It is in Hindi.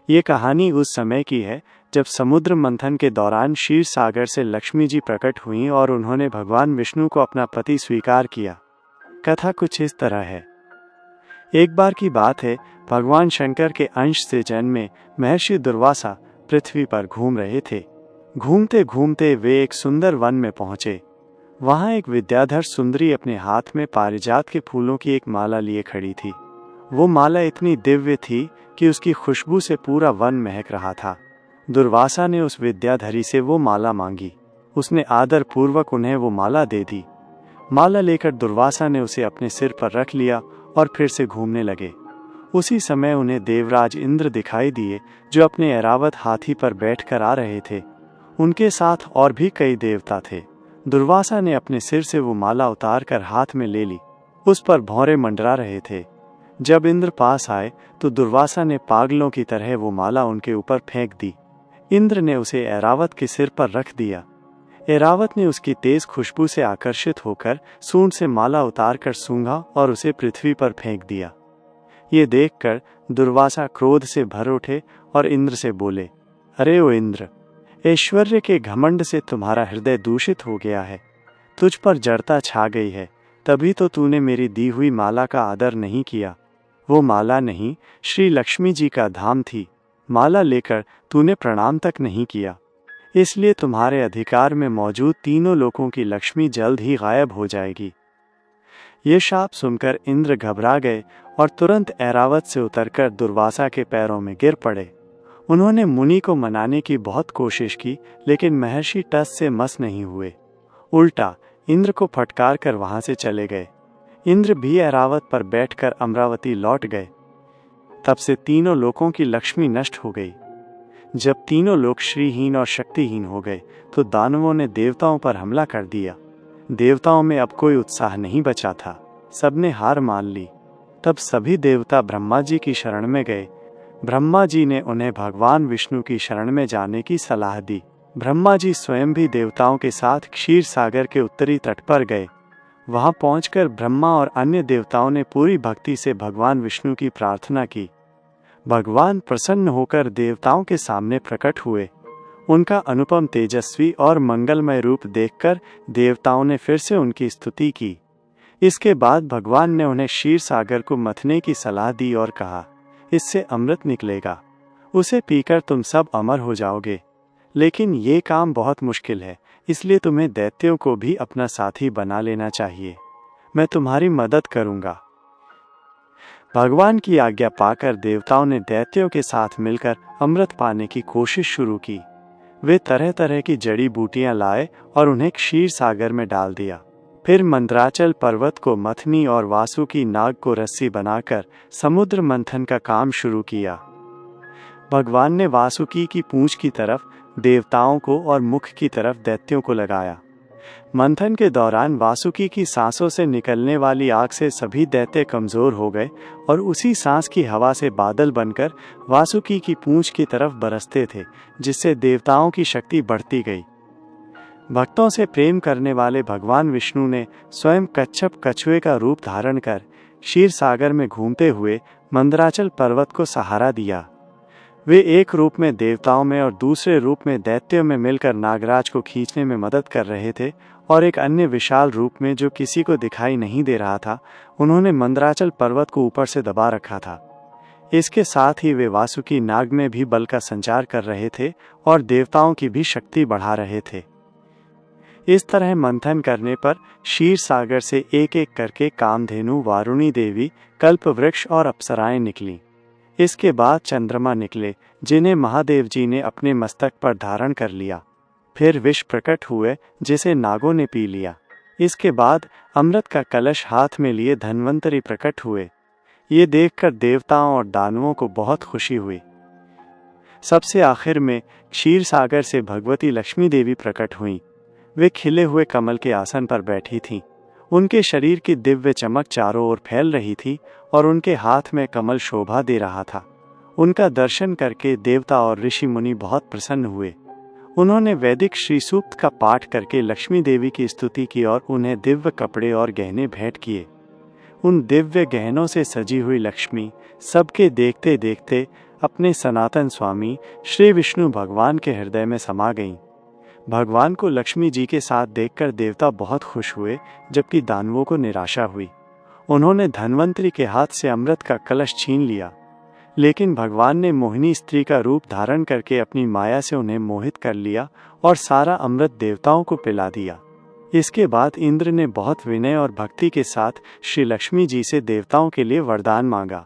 ये कहानी उस समय की है जब समुद्र मंथन के दौरान क्षीर सागर से लक्ष्मी जी प्रकट हुईं और उन्होंने भगवान विष्णु को अपना पति स्वीकार किया। कथा कुछ इस तरह है। एक बार की बात है, भगवान शंकर के अंश से जन्मे महर्षि दुर्वासा पृथ्वी पर घूम रहे थे। घूमते घूमते वे एक सुंदर वन में पहुंचे। वहां एक विद्याधर सुंदरी अपने हाथ में पारिजात के फूलों की एक माला लिए खड़ी थी। वो माला इतनी दिव्य थी कि उसकी खुशबू से पूरा वन महक रहा था। दुर्वासा ने उस विद्याधरी से वो माला मांगी। उसने आदर पूर्वक उन्हें वो माला दे दी। माला लेकर दुर्वासा ने उसे अपने सिर पर रख लिया और फिर से घूमने लगे। उसी समय उन्हें देवराज इंद्र दिखाई दिए, जो अपने ऐरावत हाथी पर बैठकर आ रहे थे। उनके साथ और भी कई देवता थे। दुर्वासा ने अपने सिर से वो माला उतार कर हाथ में ले ली। उस पर भौरे मंडरा रहे थे। जब इंद्र पास आए तो दुर्वासा ने पागलों की तरह वो माला उनके ऊपर फेंक दी। इंद्र ने उसे ऐरावत के सिर पर रख दिया। ऐरावत ने उसकी तेज खुशबू से आकर्षित होकर सूंड से माला उतारकर सूंघा और उसे पृथ्वी पर फेंक दिया। ये देखकर दुर्वासा क्रोध से भर उठे और इंद्र से बोले, अरे ओ इंद्र, ऐश्वर्य के घमंड से तुम्हारा हृदय दूषित हो गया है। तुझ पर जड़ता छा गई है, तभी तो तूने मेरी दी हुई माला का आदर नहीं किया। वो माला नहीं, श्री लक्ष्मी जी का धाम थी। माला लेकर तूने प्रणाम तक नहीं किया, इसलिए तुम्हारे अधिकार में मौजूद तीनों लोकों की लक्ष्मी जल्द ही गायब हो जाएगी। ये शाप सुनकर इंद्र घबरा गए और तुरंत ऐरावत से उतरकर दुर्वासा के पैरों में गिर पड़े। उन्होंने मुनि को मनाने की बहुत कोशिश की, लेकिन महर्षि टस से मस नहीं हुए। उल्टा इंद्र को फटकार कर वहां से चले गए। इंद्र भी ऐरावत पर बैठकर अमरावती लौट गए। तब से तीनों लोकों की लक्ष्मी नष्ट हो गई। जब तीनों लोक श्रीहीन और शक्तिहीन हो गए तो दानवों ने देवताओं पर हमला कर दिया। देवताओं में अब कोई उत्साह नहीं बचा था। सबने हार मान ली। तब सभी देवता ब्रह्मा जी की शरण में गए। ब्रह्मा जी ने उन्हें भगवान विष्णु की शरण में जाने की सलाह दी। ब्रह्मा जी स्वयं भी देवताओं के साथ क्षीर सागर के उत्तरी तट पर गए। वहां पहुंचकर ब्रह्मा और अन्य देवताओं ने पूरी भक्ति से भगवान विष्णु की प्रार्थना की। भगवान प्रसन्न होकर देवताओं के सामने प्रकट हुए। उनका अनुपम तेजस्वी और मंगलमय रूप देखकर देवताओं ने फिर से उनकी स्तुति की। इसके बाद भगवान ने उन्हें क्षीर सागर को मथने की सलाह दी और कहा, इससे अमृत निकलेगा, उसे पीकर तुम सब अमर हो जाओगे। लेकिन ये काम बहुत मुश्किल है, इसलिए तुम्हें दैत्यों को भी अपना साथी बना लेना चाहिए। मैं तुम्हारी मदद करूंगा। भगवान की आज्ञा पाकर देवताओं ने दैत्यों के साथ मिलकर अमृत पाने की कोशिश शुरू की। वे तरह तरह की जड़ी बूटियां लाए और उन्हें क्षीर सागर में डाल दिया। फिर मंदराचल पर्वत को मथनी और वासुकी नाग को रस्सी बनाकर समुद्र मंथन का काम शुरू किया। भगवान ने वासुकी की पूंछ की तरफ देवताओं को और मुख की तरफ दैत्यों को लगाया। मंथन के दौरान वासुकी की सांसों से निकलने वाली आग से सभी दैत्य कमजोर हो गए और उसी सांस की हवा से बादल बनकर वासुकी की पूंछ की तरफ बरसते थे, जिससे देवताओं की शक्ति बढ़ती गई। भक्तों से प्रेम करने वाले भगवान विष्णु ने स्वयं कच्छप कछुए का रूप धारण कर क्षीर सागर में घूमते हुए मंदराचल पर्वत को सहारा दिया। वे एक रूप में देवताओं में और दूसरे रूप में दैत्यों में मिलकर नागराज को खींचने में मदद कर रहे थे, और एक अन्य विशाल रूप में जो किसी को दिखाई नहीं दे रहा था, उन्होंने मंदराचल पर्वत को ऊपर से दबा रखा था। इसके साथ ही वे वासुकी नाग में भी बल का संचार कर रहे थे और देवताओं की भी शक्ति बढ़ा रहे थे। इस तरह मंथन करने पर क्षीर सागर से एक एक करके कामधेनु, वारुणी देवी, कल्प वृक्ष और अप्सराएं निकलीं। इसके बाद चंद्रमा निकले, जिन्हें महादेव जी ने अपने मस्तक पर धारण कर लिया। फिर विष प्रकट हुए, जिसे नागों ने पी लिया। इसके बाद अमृत का कलश हाथ में लिए धन्वंतरी प्रकट हुए। ये देखकर देवताओं और दानवों को बहुत खुशी हुई। सबसे आखिर में क्षीर सागर से भगवती लक्ष्मी देवी प्रकट हुईं। वे खिले हुए कमल के आसन पर बैठी थीं। उनके शरीर की दिव्य चमक चारों ओर फैल रही थी और उनके हाथ में कमल शोभा दे रहा था। उनका दर्शन करके देवता और ऋषि मुनि बहुत प्रसन्न हुए। उन्होंने वैदिक श्री सूक्त का पाठ करके लक्ष्मी देवी की स्तुति की और उन्हें दिव्य कपड़े और गहने भेंट किए। उन दिव्य गहनों से सजी हुई लक्ष्मी सबके देखते देखते अपने सनातन स्वामी श्री विष्णु भगवान के हृदय में समा गईं। भगवान को लक्ष्मी जी के साथ देखकर देवता बहुत खुश हुए, जबकि दानवों को निराशा हुई। उन्होंने धन्वंतरि के हाथ से अमृत का कलश छीन लिया, लेकिन भगवान ने मोहिनी स्त्री का रूप धारण करके अपनी माया से उन्हें मोहित कर लिया और सारा अमृत देवताओं को पिला दिया। इसके बाद इंद्र ने बहुत विनय और भक्ति के साथ श्री लक्ष्मी जी से देवताओं के लिए वरदान मांगा।